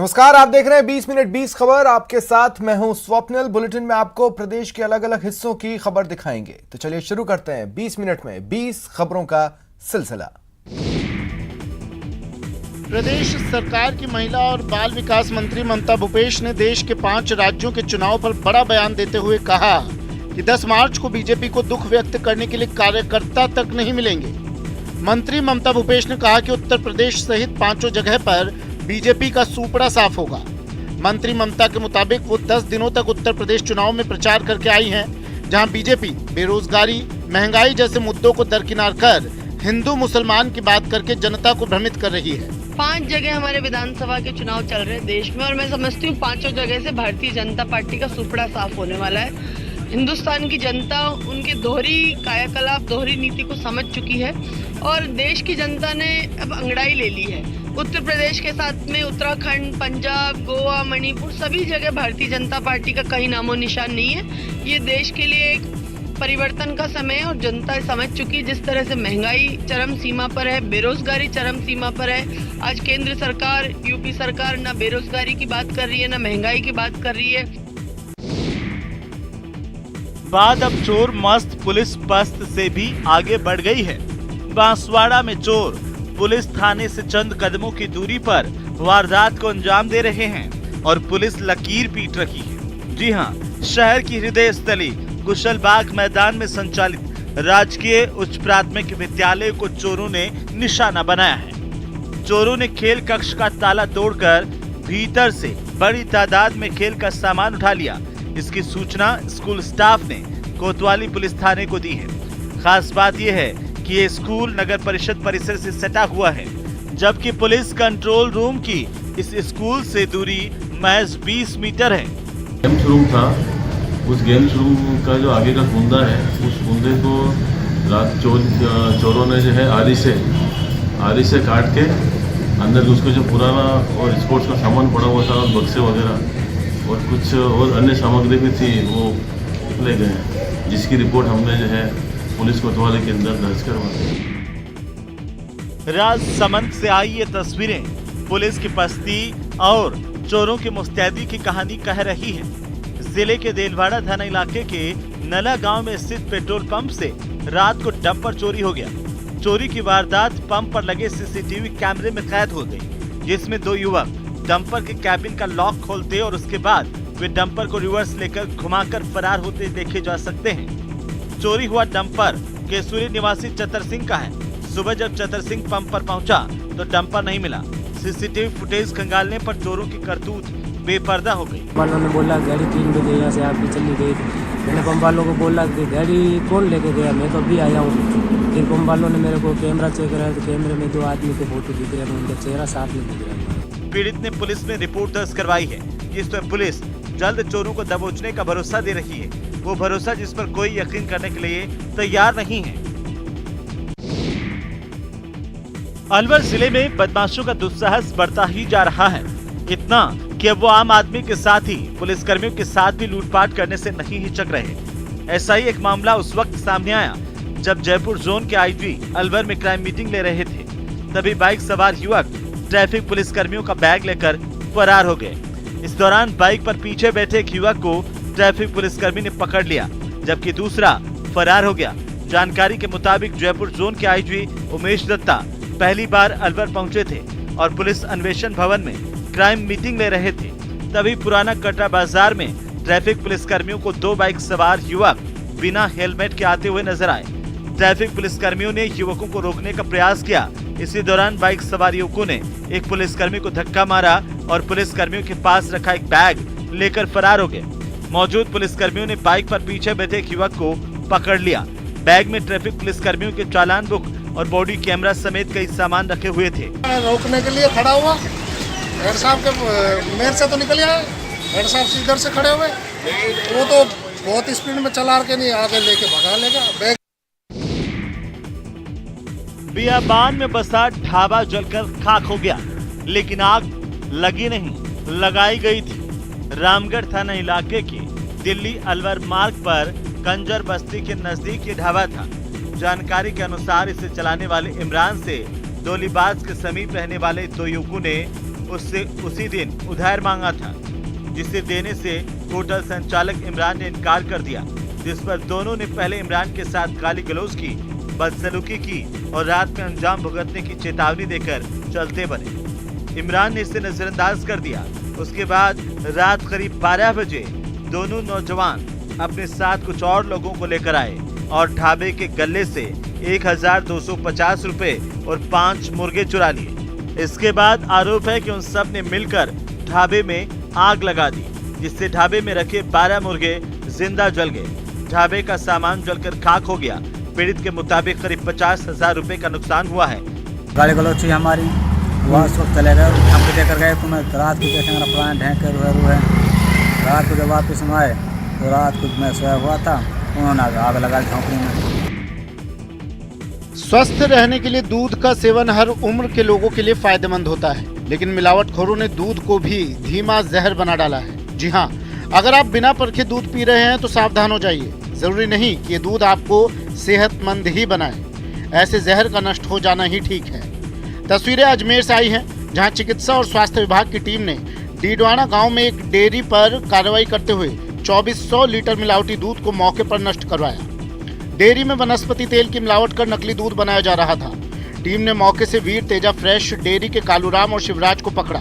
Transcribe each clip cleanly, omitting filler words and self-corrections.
नमस्कार, आप देख रहे हैं 20 मिनट 20 खबर। आपके साथ मैं हूं स्वप्निल। बुलेटिन में आपको प्रदेश के अलग अलग हिस्सों की खबर दिखाएंगे। तो चलिए शुरू करते हैं 20 मिनट में 20 खबरों का सिलसिला। प्रदेश सरकार की महिला और बाल विकास मंत्री ममता भूपेश ने देश के 5 राज्यों के चुनाव पर बड़ा बयान देते हुए कहा कि 10 मार्च को बीजेपी को दुख व्यक्त करने के लिए कार्यकर्ता तक नहीं मिलेंगे। मंत्री ममता भूपेश ने कहा कि उत्तर प्रदेश सहित 5 जगह पर बीजेपी का सूपड़ा साफ होगा। मंत्री ममता के मुताबिक वो 10 दिनों तक उत्तर प्रदेश चुनाव में प्रचार करके आई हैं, जहां बीजेपी बेरोजगारी, महंगाई जैसे मुद्दों को दरकिनार कर हिंदू मुसलमान की बात करके जनता को भ्रमित कर रही है। 5 जगह हमारे विधानसभा के चुनाव चल रहे हैं देश में, और मैं समझती हूँ 5 जगह से भारतीय जनता पार्टी का सूपड़ा साफ होने वाला है। हिंदुस्तान की जनता उनके दोहरी कायाकलाप, दोहरी नीति को समझ चुकी है और देश की जनता ने अब अंगड़ाई ले ली है। उत्तर प्रदेश के साथ में उत्तराखंड, पंजाब, गोवा, मणिपुर सभी जगह भारतीय जनता पार्टी का कहीं नामो निशान नहीं है। ये देश के लिए एक परिवर्तन का समय है और जनता समझ चुकी है। जिस तरह से महंगाई चरम सीमा पर है, बेरोजगारी चरम सीमा पर है। आज केंद्र सरकार, यूपी सरकार ना बेरोजगारी की बात कर रही है, ना महंगाई की बात कर रही है। बात अब चोर मस्त पुलिस पस्त से भी आगे बढ़ गई है। बांसवाड़ा में चोर पुलिस थाने से चंद कदमों की दूरी पर वारदात को अंजाम दे रहे हैं और पुलिस लकीर पीट रही है। जी हां, शहर की हृदय स्थली कुशलबाग मैदान में संचालित राजकीय उच्च प्राथमिक विद्यालय को चोरों ने निशाना बनाया है। चोरों ने खेल कक्ष का ताला तोड़कर भीतर से बड़ी तादाद में खेल का सामान उठा लिया। इसकी सूचना स्कूल स्टाफ ने कोतवाली पुलिस थाने को दी है। खास बात यह है कि ये स्कूल नगर परिषद परिसर से सटा हुआ है, जबकि पुलिस कंट्रोल रूम की इस स्कूल से दूरी महज 20 मीटर है। गेम्स रूम था, उस गेम्स रूम का जो आगे का कुंदा है, उस कुंदे को रात चोरों ने जो है आरी से काट के अंदर उसको जो पुराना और स्पोर्ट्स का सामान पड़ा हुआ था और बक्से वगैरह और कुछ और अन्य सामग्री भी थी, वो ले गए, जिसकी रिपोर्ट हमने जो है पुलिस कोतवाली के अंदर दर्ज करवा दी। राजसमंद से आई ये तस्वीरें पुलिस की पस्ती और चोरों की मुस्तैदी की कहानी कह रही है। जिले के देलवाड़ा थाना इलाके के नला गांव में स्थित पेट्रोल पंप से रात को डंपर चोरी हो गया। चोरी की वारदात पंप पर लगे सीसीटीवी कैमरे में कैद हो गई, जिसमें 2 युवक डंपर के कैबिन का लॉक खोलते और उसके बाद वे डंपर को रिवर्स लेकर घुमाकर फरार होते देखे जा सकते हैं। चोरी हुआ डंपर केसुरी निवासी चतर सिंह का है। सुबह जब चतर सिंह पंप पर पहुंचा तो डंपर नहीं मिला। सीसीटीवी फुटेज खंगालने पर चोरों की करतूत बेपर्दा हो गई। वालों ने बोला गाड़ी 3 बजे यहाँ से आपकी चली गई। मैंने पंप वालों को बोला कि गाड़ी कौन लेके गया, मैं तो अभी आया हूँ। फिर पंप वालों ने मेरे को कैमरा चेक कराया तो कैमरे में 2 आदमी के फोटो दिख रहे हैं, उनका चेहरा साफ नहीं दिख रहा। पीड़ित ने पुलिस में रिपोर्ट दर्ज करवाई है, जिसमें पुलिस जल्द चोरों को दबोचने का भरोसा दे रही है। वो भरोसा जिस पर कोई यकीन करने के लिए तैयार नहीं है। अलवर जिले में बदमाशों का दुस्साहस बढ़ता ही जा रहा है, इतना कि अब वो आम आदमी के साथ ही पुलिसकर्मियों के साथ भी लूटपाट करने से नहीं हिचक रहे। ऐसा ही एक मामला उस वक्त सामने आया जब जयपुर जोन के आईजी अलवर में क्राइम मीटिंग ले रहे थे। तभी बाइक सवार युवक ट्रैफिक पुलिसकर्मियों का बैग लेकर फरार हो गए। इस दौरान बाइक पर पीछे बैठे एक युवक को ट्रैफिक पुलिसकर्मी ने पकड़ लिया, जबकि दूसरा फरार हो गया। जानकारी के मुताबिक जयपुर जोन के आईजी उमेश दत्ता पहली बार अलवर पहुंचे थे और पुलिस अन्वेषण भवन में क्राइम मीटिंग ले रहे थे। तभी पुराना कटरा बाजार में ट्रैफिक पुलिसकर्मियों को 2 बाइक सवार युवक बिना हेलमेट के आते हुए नजर आए। ट्रैफिक पुलिसकर्मियों ने युवकों को रोकने का प्रयास किया। इसी दौरान बाइक सवार युवकों ने एक पुलिसकर्मी को धक्का मारा और पुलिसकर्मियों के पास रखा एक बैग लेकर फरार हो गए। मौजूद पुलिसकर्मियों ने बाइक पर पीछे बैठे एक युवक को पकड़ लिया। बैग में ट्रैफिक पुलिसकर्मियों के चालान बुक और बॉडी कैमरा समेत कई सामान रखे हुए थे। रोकने के लिए खड़ा हुआ, हेड साहब के मेर से तो निकल गया, हेड साहब इधर से खड़े हुए, वो तो बहुत स्पीड में चला के नहीं आगे लेके भगा लेगा। बैग बियाबान में बसा ढाबा जलकर खाक हो गया, लेकिन आग लगी नहीं, लगाई गई थी। रामगढ़ थाना इलाके के दिल्ली अलवर मार्ग पर कंजर बस्ती के नजदीक ये ढाबा था। जानकारी के अनुसार इसे चलाने वाले इमरान से डोलीबाज के समीप रहने वाले 2 युवकों ने उससे उसी दिन उधार मांगा था, जिसे देने से होटल संचालक इमरान ने इनकार कर दिया, जिस पर दोनों ने पहले इमरान के साथ गाली गलौज की, बदसलूकी की और रात में अंजाम भुगतने की चेतावनी देकर चलते बने। इमरान ने इसे नजरअंदाज कर दिया। उसके बाद रात करीब 12 बजे दोनों नौजवान अपने साथ कुछ और लोगों को लेकर आए और ढाबे के गल्ले से 1250 रुपए और 5 मुर्गे चुरा लिए। इसके बाद आरोप है कि उन सब ने मिलकर ढाबे में आग लगा दी, जिससे ढाबे में रखे 12 मुर्गे जिंदा जल गए। ढाबे का सामान जलकर खाक हो गया। पीड़ित के मुताबिक करीब 50,000 रुपए का नुकसान हुआ है। गाड़ी गलौज थी हमारी, वहाँ उस वक्त चले गए, हम भी लेकर गए तो मैं रात को कैसे मेरा प्लान ढेंक कर रुए। रात को जब वापस हम आए तो रात को मैं सोया हुआ था, उन्होंने आग लगा दी झोंपड़ी में। स्वस्थ रहने के लिए दूध का सेवन हर उम्र के लोगों के लिए फायदेमंद होता है, लेकिन मिलावटखोरों ने दूध को भी धीमा जहर बना डाला है। जी हाँ, अगर आप बिना परखे दूध पी रहे हैं तो सावधान हो जाइए। जरूरी नहीं कि ये दूध आपको सेहतमंद ही बनाए, ऐसे जहर का नष्ट हो जाना ही ठीक है। तस्वीरें अजमेर से आई हैं, जहां चिकित्सा और स्वास्थ्य विभाग की टीम ने डीडवाना गांव में एक डेयरी पर कार्रवाई करते हुए 2400 लीटर मिलावटी दूध को मौके पर नष्ट करवाया। डेयरी में वनस्पति तेल की मिलावट कर नकली दूध बनाया जा रहा था। टीम ने मौके से वीर तेजा फ्रेश डेयरी के कालूराम और शिवराज को पकड़ा।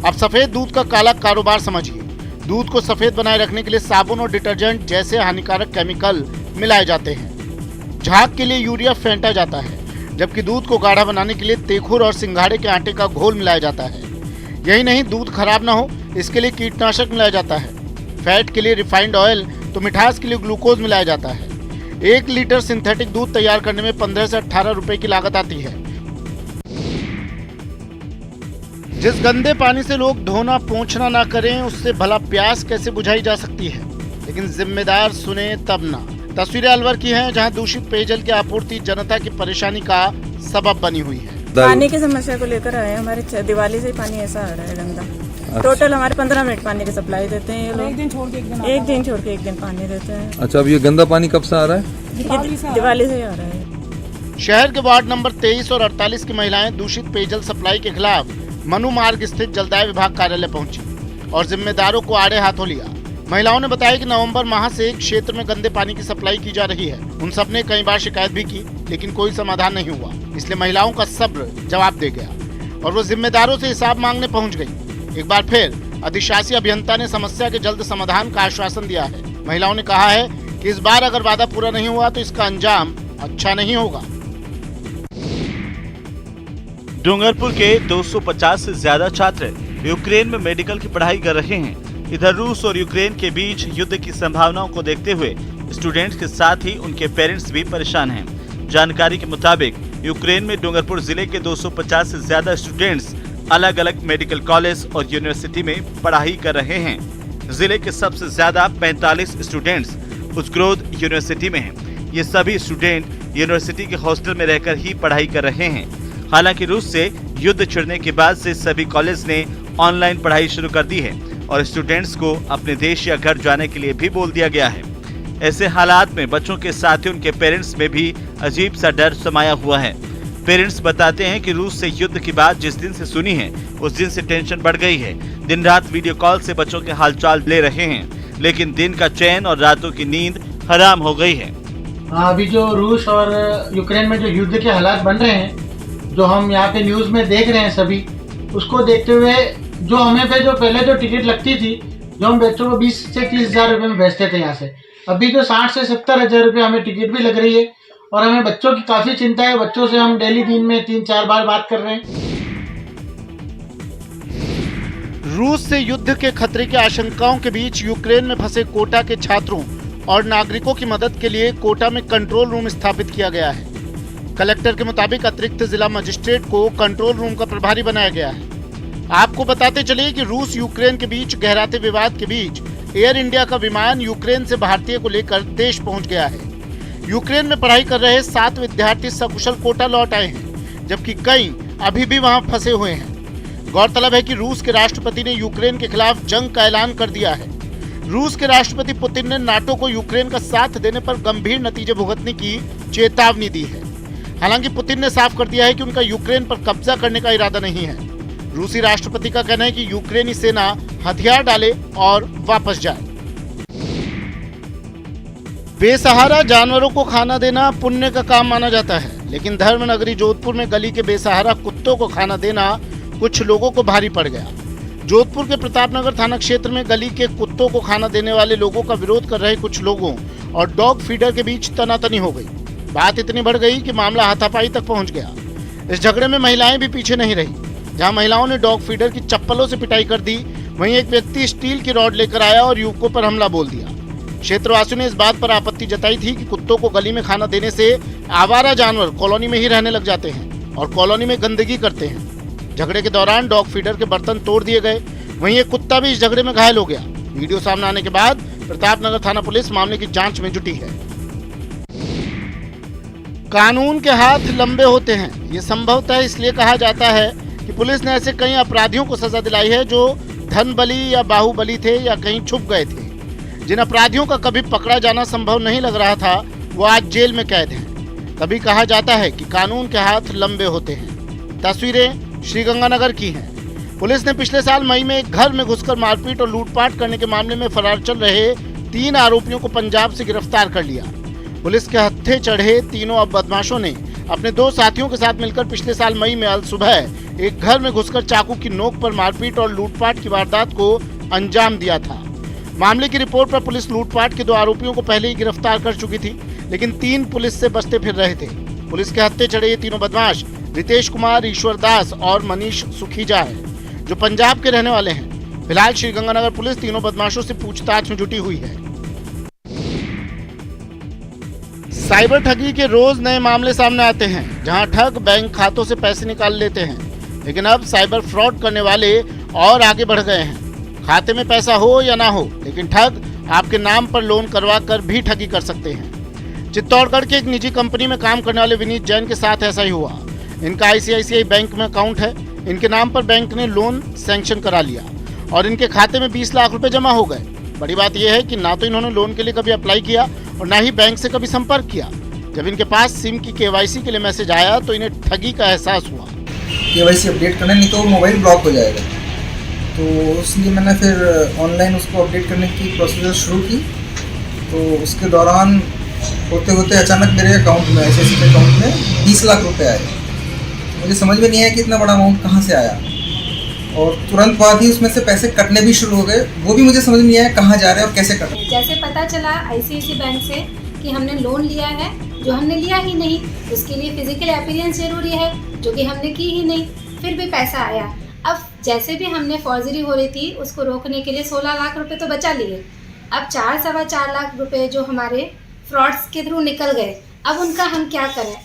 अब सफेद दूध का काला कारोबार समझिए। दूध को सफेद बनाए रखने के लिए साबुन और डिटर्जेंट जैसे हानिकारक केमिकल मिलाए जाते हैं। झाग के लिए यूरिया फेंटा जाता है, जबकि दूध को गाढ़ा बनाने के लिए तेखुर और सिंघाड़े के आटे का घोल मिलाया जाता है। यही नहीं, दूध खराब ना हो इसके लिए कीटनाशक मिलाया जाता है। फैट के लिए रिफाइंड ऑयल तो मिठास के लिए ग्लूकोज मिलाया जाता है। 1 लीटर सिंथेटिक दूध तैयार करने में 15 से 18 रुपए की लागत आती है। जिस गंदे पानी से लोग धोना पोंछना ना करें, उससे भला प्यास कैसे बुझाई जा सकती है। लेकिन जिम्मेदार सुने तब ना। तस्वीरें अलवर की हैं, जहां दूषित पेयजल की आपूर्ति जनता की परेशानी का सबब बनी हुई है। पानी की समस्या को लेकर आए। हमारे दिवाली से पानी ऐसा आ रहा है गंदा। टोटल हमारे 15 मिनट पानी की सप्लाई देते हैं ये लोग। एक दिन छोड़ के एक दिन पानी देते हैं। अच्छा, अब ये गंदा पानी कब से आ रहा है? दिवाली से आ रहा है। शहर के वार्ड नंबर 23 और 48 की महिलाएं दूषित पेयजल सप्लाई के खिलाफ मनु मार्ग स्थित जलदाय विभाग कार्यालय पहुंची और जिम्मेदारों को आड़े हाथों लिया। महिलाओं ने बताया कि नवंबर माह से क्षेत्र में गंदे पानी की सप्लाई की जा रही है। उन सब ने कई बार शिकायत भी की, लेकिन कोई समाधान नहीं हुआ। इसलिए महिलाओं का सब्र जवाब दे गया और वो जिम्मेदारों से हिसाब मांगने पहुंच गई। एक बार फिर अधिशासी अभियंता ने समस्या के जल्द समाधान का आश्वासन दिया है। महिलाओं ने कहा है कि इस बार अगर वादा पूरा नहीं हुआ तो इसका अंजाम अच्छा नहीं होगा। डूंगरपुर के 250 से ज्यादा छात्र यूक्रेन में मेडिकल की पढ़ाई कर रहे हैं। इधर रूस और यूक्रेन के बीच युद्ध की संभावनाओं को देखते हुए स्टूडेंट्स के साथ ही उनके पेरेंट्स भी परेशान हैं। जानकारी के मुताबिक यूक्रेन में डूंगरपुर जिले के 250 से ज्यादा स्टूडेंट्स अलग अलग मेडिकल कॉलेज और यूनिवर्सिटी में पढ़ाई कर रहे हैं। जिले के सबसे ज्यादा 45 स्टूडेंट्स उस्क्रोद यूनिवर्सिटी में हैं। ये सभी स्टूडेंट यूनिवर्सिटी के हॉस्टल में रहकर ही पढ़ाई कर रहे हैं। हालांकि रूस से युद्ध छिड़ने के बाद से सभी कॉलेज ने ऑनलाइन पढ़ाई शुरू कर दी है और स्टूडेंट्स को अपने देश या घर जाने के लिए भी बोल दिया गया है। ऐसे हालात में बच्चों के साथ ही उनके पेरेंट्स में भी अजीब सा डर समाया हुआ है। पेरेंट्स बताते हैं कि रूस से युद्ध की बात जिस दिन से सुनी है उस दिन से टेंशन बढ़ गई है। दिन रात वीडियो कॉल से बच्चों के हालचाल ले रहे हैं, लेकिन दिन का चैन और रातों की नींद हराम हो गई है। अभी जो रूस और यूक्रेन में जो युद्ध के हालात बन रहे हैं, जो हम यहाँ पे न्यूज़ में देख रहे हैं सभी, उसको देखते हुए जो हमें पे जो पहले जो टिकट लगती थी, जो हम बच्चों को 20 से 30 हज़ार रुपये में भेजते थे यहाँ से, अभी जो 60 से 70 हज़ार रुपये हमें टिकट भी लग रही है। और हमें बच्चों की काफ़ी चिंता है। बच्चों से हम डेली दिन में 3-4 बार बात कर रहे हैं। रूस से युद्ध के खतरे की आशंकाओं के बीच यूक्रेन में फंसे कोटा के छात्रों और नागरिकों की मदद के लिए कोटा में कंट्रोल रूम स्थापित किया गया है। कलेक्टर के मुताबिक अतिरिक्त जिला मजिस्ट्रेट को कंट्रोल रूम का प्रभारी बनाया गया है। आपको बताते चलिए कि रूस यूक्रेन के बीच गहराते विवाद के बीच एयर इंडिया का विमान यूक्रेन से भारतीय को लेकर देश पहुंच गया है। यूक्रेन में पढ़ाई कर रहे 7 विद्यार्थी सकुशल कोटा लौट आए हैं, जबकि कई अभी भी वहां फंसे हुए हैं। गौरतलब है कि रूस के राष्ट्रपति ने यूक्रेन के खिलाफ जंग का ऐलान कर दिया है। रूस के राष्ट्रपति पुतिन ने नाटो को यूक्रेन का साथ देने पर गंभीर नतीजे भुगतने की चेतावनी दी है। हालांकि पुतिन ने साफ कर दिया है कि उनका यूक्रेन पर कब्जा करने का इरादा नहीं है। रूसी राष्ट्रपति का कहना है कि यूक्रेनी सेना हथियार डाले और वापस जाए। बेसहारा जानवरों को खाना देना पुण्य का काम माना जाता है, लेकिन धर्म नगरी जोधपुर में गली के बेसहारा कुत्तों को खाना देना कुछ लोगों को भारी पड़ गया। जोधपुर के प्रतापनगर थाना क्षेत्र में गली के कुत्तों को खाना देने वाले लोगों का विरोध कर रहे कुछ लोगों और डॉग फीडर के बीच तनातनी हो गई। बात इतनी बढ़ गई कि मामला हाथापाई तक पहुंच गया। इस झगड़े में महिलाएं भी पीछे नहीं रही। जहां महिलाओं ने डॉग फीडर की चप्पलों से पिटाई कर दी, वहीं एक व्यक्ति स्टील की रॉड लेकर आया और युवकों पर हमला बोल दिया। क्षेत्रवासियों ने इस बात पर आपत्ति जताई थी कि कुत्तों को गली में खाना देने से आवारा जानवर कॉलोनी में ही रहने लग जाते हैं और कॉलोनी में गंदगी करते हैं। झगड़े के दौरान डॉग फीडर के बर्तन तोड़ दिए गए। वहीं एक कुत्ता भी इस झगड़े में घायल हो गया। वीडियो सामने आने के बाद प्रतापनगर थाना पुलिस मामले की जांच में जुटी है। कानून के हाथ लंबे होते हैं, ये संभवतः इसलिए कहा जाता है कि पुलिस ने ऐसे कई अपराधियों को सजा दिलाई है जो धन बली या बाहुबली थे या कहीं छुप गए थे। जिन अपराधियों का कभी पकड़ा जाना संभव नहीं लग रहा था, वो आज जेल में कैद हैं। तभी कहा जाता है कि कानून के हाथ लंबे होते हैं। तस्वीरें श्रीगंगानगर की हैं। पुलिस ने पिछले साल मई में एक घर में घुसकर मारपीट और लूटपाट करने के मामले में फरार चल रहे 3 आरोपियों को पंजाब से गिरफ्तार कर लिया। पुलिस के हत्थे चढ़े तीनों बदमाशों ने अपने 2 साथियों के साथ मिलकर पिछले साल मई में अल सुबह एक घर में घुसकर चाकू की नोक पर मारपीट और लूटपाट की वारदात को अंजाम दिया था। मामले की रिपोर्ट पर पुलिस लूटपाट के 2 आरोपियों को पहले ही गिरफ्तार कर चुकी थी, लेकिन 3 पुलिस से बचते फिर रहे थे। पुलिस के हत्थे चढ़े ये तीनों बदमाश रितेश कुमार, ईश्वर दास और मनीष सुखीजा है, जो पंजाब के रहने वाले हैं। फिलहाल श्रीगंगानगर पुलिस तीनों बदमाशों से पूछताछ में जुटी हुई है। साइबर ठगी के रोज नए मामले सामने आते हैं, जहां ठग बैंक खातों से पैसे निकाल लेते हैं, लेकिन अब साइबर फ्रॉड करने वाले और आगे बढ़ गए हैं। खाते में पैसा हो या ना हो, लेकिन ठग आपके नाम पर लोन करवा कर भी ठगी कर सकते हैं। चित्तौड़गढ़ के एक निजी कंपनी में काम करने वाले विनीत जैन के साथ ऐसा ही हुआ। इनका आईसीआईसीआई बैंक में अकाउंट है। इनके नाम पर बैंक ने लोन सैंक्शन करा लिया और इनके खाते में 20 लाख रुपए जमा हो गए। बड़ी बात यह है कि ना तो इन्होंने लोन के लिए कभी अप्लाई किया और ना ही बैंक से कभी संपर्क किया। जब इनके पास सिम की केवाईसी के लिए मैसेज आया तो इन्हें ठगी का एहसास हुआ। केवाईसी अपडेट करना, नहीं तो मोबाइल ब्लॉक हो जाएगा। तो इसलिए मैंने फिर ऑनलाइन उसको अपडेट करने की प्रोसीजर शुरू की। तो उसके दौरान होते होते अचानक मेरे अकाउंट में, आईसीआईसीआई अकाउंट में 20 लाख रुपए आए। मुझे समझ में नहीं आया कि इतना बड़ा अमाउंट कहाँ से आया, और तुरंत बाद ही उसमें से पैसे कटने भी शुरू हो गए। वो भी मुझे समझ में नहीं आया कहाँ जा रहे हैं और कैसे कट रहे हैं। जैसे पता चला आईसीआईसीआई बैंक से कि हमने लोन लिया है, जो हमने लिया ही नहीं, उसके लिए फिजिकल अपीयरेंस जरूरी है, जो कि हमने की ही नहीं, फिर भी पैसा आया। अब जैसे भी हमने फौजरी हो रही थी, उसको रोकने के लिए 16 लाख रुपए तो बचा लिए। अब 4-4.25 लाख रुपए जो हमारे फ्रॉड्स के थ्रू निकल गए, अब उनका हम क्या करें।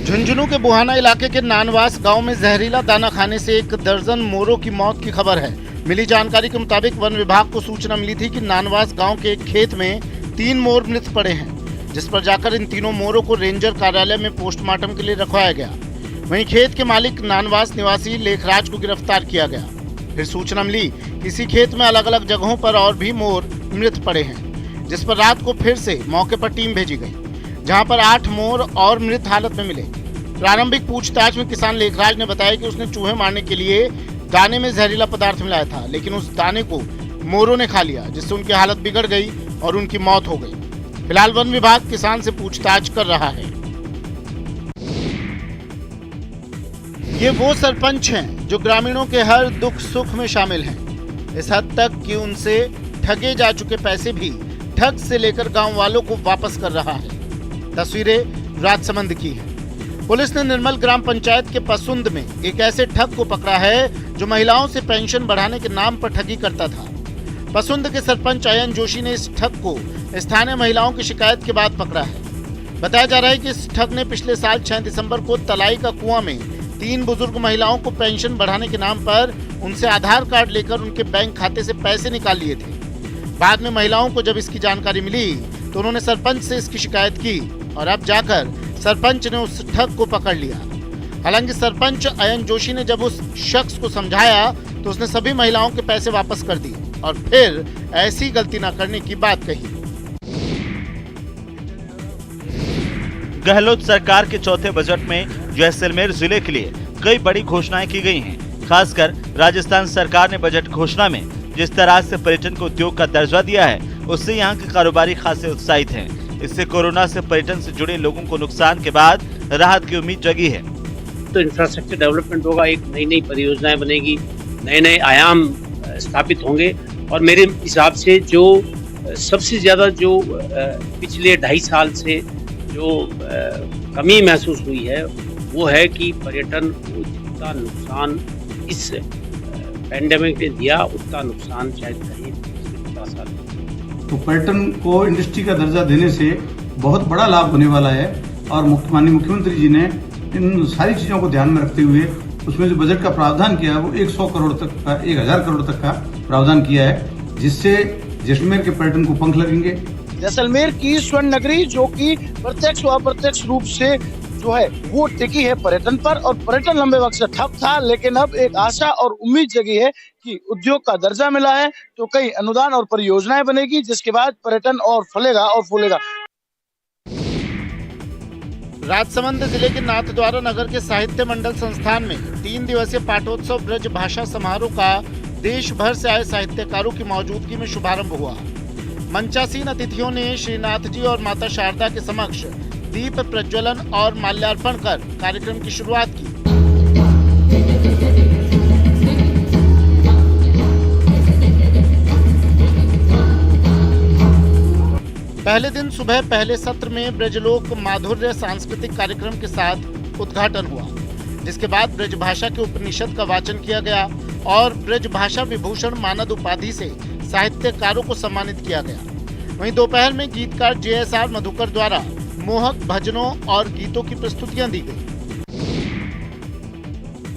झुंझुनू के बुहाना इलाके के नानवास गांव में जहरीला दाना खाने से 1 दर्जन मोरों की मौत की खबर है। मिली जानकारी के मुताबिक वन विभाग को सूचना मिली थी कि नानवास गांव के एक खेत में 3 मोर मृत पड़े हैं, जिस पर जाकर इन तीनों मोरों को रेंजर कार्यालय में पोस्टमार्टम के लिए रखवाया गया। वहीं खेत के मालिक नानवास निवासी लेखराज को गिरफ्तार किया गया। फिर सूचना मिली कि इसी खेत में अलग अलग जगहों पर और भी मोर मृत पड़े हैं, जिस पर रात को फिर से मौके पर टीम भेजी गई, जहां पर 8 मोर और मृत हालत में मिले। प्रारंभिक पूछताछ में किसान लेखराज ने बताया कि उसने चूहे मारने के लिए दाने में जहरीला पदार्थ मिलाया था, लेकिन उस दाने को मोरों ने खा लिया, जिससे उनकी हालत बिगड़ गई और उनकी मौत हो गई। फिलहाल वन विभाग किसान से पूछताछ कर रहा है। ये वो सरपंच हैं जो ग्रामीणों के हर दुख सुख में शामिल हैं, इस हद तक कि उनसे ठगे जा चुके पैसे भी ठग से लेकर गांव वालों को वापस कर रहा है। तस्वीरें राजसमंद की हैं। पुलिस ने निर्मल ग्राम पंचायत के पसुंद में एक ऐसे ठग को पकड़ा है जो महिलाओं से पेंशन बढ़ाने के नाम पर ठगी करता था। पसुंद के सरपंच अयन जोशी ने इस ठग को स्थानीय महिलाओं की शिकायत के बाद पकड़ा है। बताया जा रहा है कि इस ठग ने पिछले साल 6 दिसंबर को तलाई का कुआं में 3 बुजुर्ग महिलाओं को पेंशन बढ़ाने के नाम पर उनसे आधार कार्ड लेकर उनके बैंक खाते से पैसे निकाल लिए थे। बाद में महिलाओं को जब इसकी जानकारी मिली तो उन्होंने सरपंच से इसकी शिकायत की और अब जाकर सरपंच ने उस ठग को पकड़ लिया। हालांकि सरपंच अयन जोशी ने जब उस शख्स को समझाया तो उसने सभी महिलाओं के पैसे वापस कर दिए और फिर ऐसी गलती न करने की बात कही। गहलोत सरकार के चौथे बजट में जैसलमेर जिले के लिए कई बड़ी घोषणाएं की गई हैं। खासकर राजस्थान सरकार ने बजट घोषणा में जिस तरह से पर्यटन को उद्योग का दर्जा दिया है, उससे यहाँ के कारोबारी खासे उत्साहित हैं। इससे कोरोना से पर्यटन से जुड़े लोगों को नुकसान के बाद राहत की उम्मीद जगी है। तो इंफ्रास्ट्रक्चर डेवलपमेंट होगा, एक नई नई परियोजनाएं बनेगी, नए नए आयाम स्थापित होंगे और मेरे हिसाब से जो सबसे ज्यादा जो पिछले 2.5 साल से जो कमी महसूस हुई है वो है कि पर्यटन को जितना नुकसान इस पैंडेमिक ने दिया उतना नुकसान शायद कहीं 50 साल। तो पर्यटन को इंडस्ट्री का दर्जा देने से बहुत बड़ा लाभ होने वाला है और माननीय मुख्यमंत्री जी ने इन सारी चीजों को ध्यान में रखते हुए उसमें जो बजट का प्रावधान किया है वो 100 करोड़ तक का 1000 करोड़ तक का प्रावधान किया है, जिससे जैसलमेर के पर्यटन को पंख लगेंगे। जैसलमेर की स्वर्ण नगरी जो कि प्रत्यक्ष व अप्रत्यक्ष रूप से जो है वो टिकी है पर्यटन पर, और पर्यटन लंबे वक्त से ठप था, लेकिन अब एक आशा और उम्मीद जगी है कि उद्योग का दर्जा मिला है तो कई अनुदान और परियोजनाएं बनेगी, जिसके बाद पर्यटन और फलेगा और फूलेगा। राजसमंद जिले के नाथद्वारा नगर के साहित्य मंडल संस्थान में 3 दिवसीय पाठोत्सव ब्रज भाषा समारोह का देश भर से आए साहित्यकारों की मौजूदगी में शुभारंभ हुआ। मंचासीन अतिथियों ने श्रीनाथ जी और माता शारदा के समक्ष दीप प्रज्वलन और माल्यार्पण कर कार्यक्रम की शुरुआत की। पहले दिन सुबह पहले सत्र में ब्रजलोक माधुर्य सांस्कृतिक कार्यक्रम के साथ उद्घाटन हुआ, जिसके बाद ब्रजभाषा के उपनिषद का वाचन किया गया और ब्रजभाषा विभूषण मानद उपाधि से साहित्यकारों को सम्मानित किया गया। वहीं दोपहर में गीतकार JSR मधुकर द्वारा मोहक भजनों और गीतों की प्रस्तुतियां दी गई।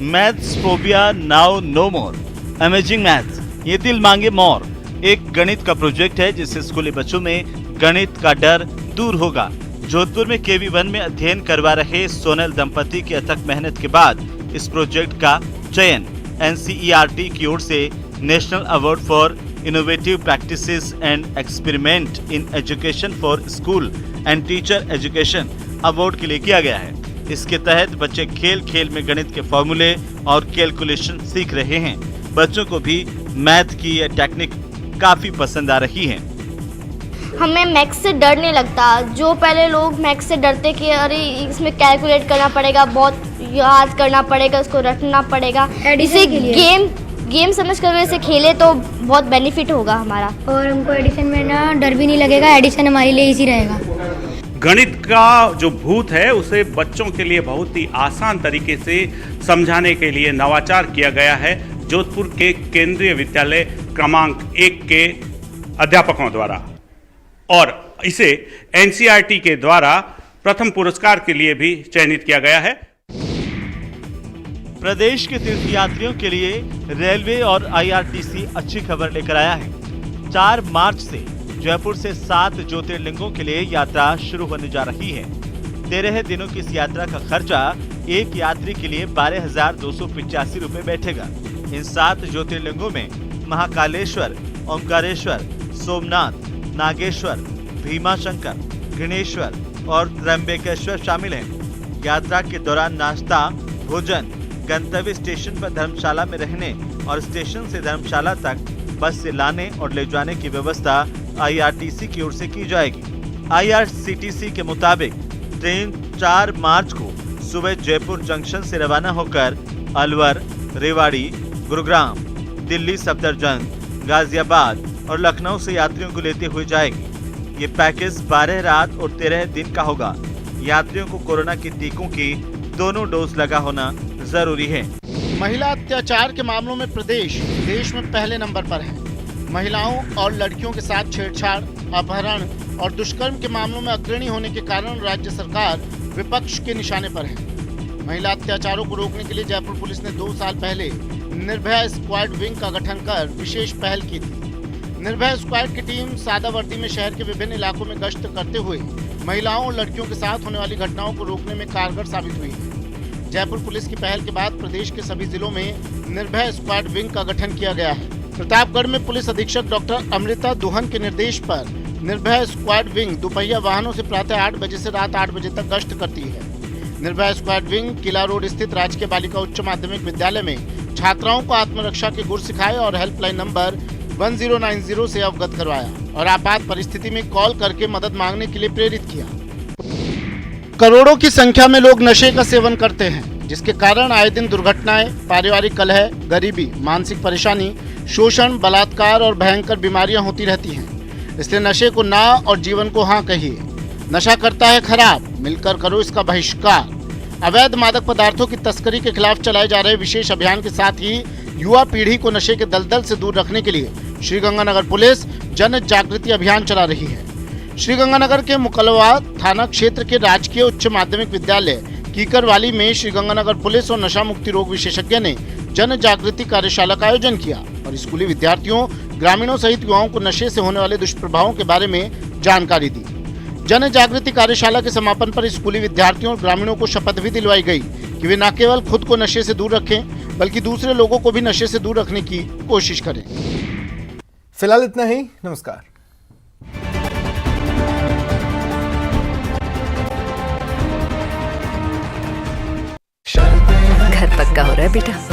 मैथ्स फोबिया नाउ नो मोर, अमेजिंग मैथ्स, ये दिल मांगे मोर एक गणित का प्रोजेक्ट है जिससे स्कूली बच्चों में गणित का डर दूर होगा। जोधपुर में KV1 में अध्ययन करवा रहे सोनल दंपति की अथक मेहनत के बाद इस प्रोजेक्ट का चयन NCERT की ओर से national award for innovative practices and experiment in education for school and teacher education award के लिए किया गया है। इसके तहत बच्चे खेल खेल में गणित के फॉर्मूले और कैलकुलेशन सीख रहे हैं। बच्चों को भी मैथ की यह टेक्निक काफी पसंद आ रही है। हमें मैथ्स से डर नहीं लगता। जो पहले लोग मैथ्स से डरते कि अरे इसमें कैलकुलेट करना पड़ेगा, बहुत याद करना पड़ेगा, उसको रटना पड़ेगा, इसे गेम समझ कर वैसे खेले तो बहुत बेनिफिट होगा हमारा। और हमको एडिशन में ना डर भी नहीं लगेगा, एडिशन हमारे लिए इजी रहेगा। गणित का जो भूत है उसे बच्चों के लिए बहुत ही आसान तरीके से समझाने के लिए नवाचार किया गया है जोधपुर के केंद्रीय विद्यालय क्रमांक 1 के अध्यापकों द्वारा, और इसे NCERT के द्वारा प्रथम पुरस्कार के लिए भी चयनित किया गया है। प्रदेश के तीर्थयात्रियों के लिए रेलवे और IRTC अच्छी खबर लेकर आया है। 4 मार्च से जयपुर से 7 ज्योतिर्लिंगों के लिए यात्रा शुरू होने जा रही है। 13 दिनों की इस यात्रा का खर्चा एक यात्री के लिए 12,285 रुपए बैठेगा। इन 7 ज्योतिर्लिंगों में महाकालेश्वर, ओमकारेश्वर, सोमनाथ, नागेश्वर, भीमाशंकर, गणेश्वर और त्र्यंबकेश्वर शामिल हैं। यात्रा के दौरान नाश्ता, भोजन, गंतव्य स्टेशन पर धर्मशाला में रहने और स्टेशन से धर्मशाला तक बस से लाने और ले जाने की व्यवस्था IRTC की ओर से की जाएगी। IRCTC के मुताबिक ट्रेन 4 मार्च को सुबह जयपुर जंक्शन से रवाना होकर अलवर, रेवाड़ी, गुरुग्राम, दिल्ली सफदरजंग, गाजियाबाद और लखनऊ से यात्रियों को लेते हुए जाएगी। ये पैकेज 12 रात और 13 दिन का होगा। यात्रियों को कोरोना के टीकों की दोनों डोज लगा होना जरूरी है। महिला अत्याचार के मामलों में प्रदेश देश में पहले नंबर पर है। महिलाओं और लड़कियों के साथ छेड़छाड़, अपहरण और दुष्कर्म के मामलों में अग्रणी होने के कारण राज्य सरकार विपक्ष के निशाने पर है। महिला अत्याचारों को रोकने के लिए जयपुर पुलिस ने 2 साल पहले निर्भया स्क्वाड विंग का गठन कर विशेष पहल की थी। निर्भया स्क्वाड की टीम सादा वर्दी में शहर के विभिन्न इलाकों में गश्त करते हुए महिलाओं और लड़कियों के साथ होने वाली घटनाओं को रोकने में कारगर साबित हुई है। जयपुर पुलिस की पहल के बाद प्रदेश के सभी जिलों में निर्भया स्क्वाड विंग का गठन किया गया है। प्रतापगढ़ में पुलिस अधीक्षक डॉक्टर अमृता दुहन के निर्देश पर निर्भया स्क्वाड विंग दोपहिया वाहनों से प्रातः 8 बजे से रात 8 बजे तक गश्त करती है। निर्भया स्क्वाड विंग किला रोड स्थित राजकीय बालिका उच्च माध्यमिक विद्यालय में छात्राओं को आत्मरक्षा के गुर सिखाए और हेल्पलाइन नंबर 1090 से अवगत करवाया और आपात परिस्थिति में कॉल करके मदद मांगने के लिए प्रेरित किया। करोड़ों की संख्या में लोग नशे का सेवन करते हैं, जिसके कारण आए दिन दुर्घटनाएं, पारिवारिक कलह, गरीबी, मानसिक परेशानी, शोषण, बलात्कार और भयंकर बीमारियां होती रहती हैं। इसलिए नशे को ना और जीवन को हाँ कहिए। नशा करता है खराब, मिलकर करो इसका बहिष्कार। अवैध मादक पदार्थों की तस्करी के खिलाफ चलाए जा रहे विशेष अभियान के साथ ही युवा पीढ़ी को नशे के दलदल से दूर रखने के लिए श्रीगंगानगर पुलिस जन जागृति अभियान चला रही है। श्रीगंगानगर के मुकलवा थाना क्षेत्र के राजकीय उच्च माध्यमिक विद्यालय कीकरवाली में श्रीगंगानगर पुलिस और नशा मुक्ति रोग विशेषज्ञ ने जन जागृति कार्यशाला का आयोजन किया और स्कूली विद्यार्थियों, ग्रामीणों सहित युवाओं को नशे से होने वाले दुष्प्रभावों के बारे में जानकारी दी। जन जागृति कार्यशाला के समापन पर स्कूली विद्यार्थियों और ग्रामीणों को शपथ भी दिलवाई गई कि वे न केवल खुद को नशे से दूर रखें बल्कि दूसरे लोगों को भी नशे से दूर रखने की कोशिश करें। फिलहाल इतना ही, नमस्कार। घर पक्का हो रहा है बेटा।